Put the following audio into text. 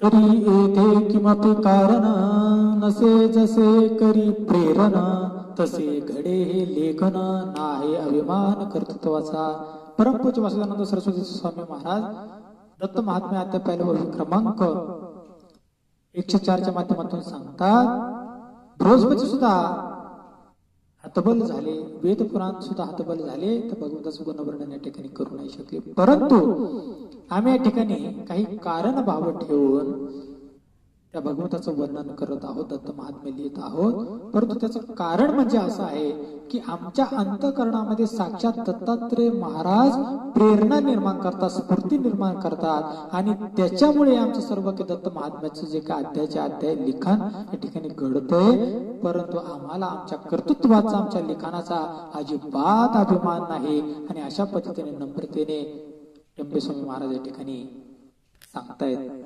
तरी येथे किमपि कारण नसे जसे करी प्रेरण तसे घडे हे लेखन नाही अभिमान कर्तृत्वाचा. परमपूज्य वासुदेवानंद सरस्वती स्वामी महाराज दत्त महात्म्य अध्याय पहिला क्रमांक 104 च्या माध्यमातून सांगतात, बृहस्पती सुद्धा हतबल झाले, वेद पुराण सुद्धा हतबल झाले, तर भगवंताचं गुणवर्णन या ठिकाणी करू नाही शकले. परंतु आम्ही या ठिकाणी काही कारण भाव ठेवून त्या भगवंताचं वर्णन करत आहोत, दत्त महात्म्य लिहित आहोत. परंतु त्याचं कारण म्हणजे असं आहे की आमच्या अंतःकरणामध्ये साक्षात दत्तात्रेय महाराज प्रेरणा निर्माण करतात, स्फूर्ती निर्माण करतात आणि त्याच्यामुळे आमचं सर्व दत्त महात्म्याचं जे काय अध्याय लिखाण या ठिकाणी घडतंय. परंतु आम्हाला आमच्या कर्तृत्वाचा, आमच्या लिखाणाचा अजिबात अभिमान नाही. आणि अशा पद्धतीने नम्रतेने टेंबे स्वामी महाराज या ठिकाणी सांगतायत.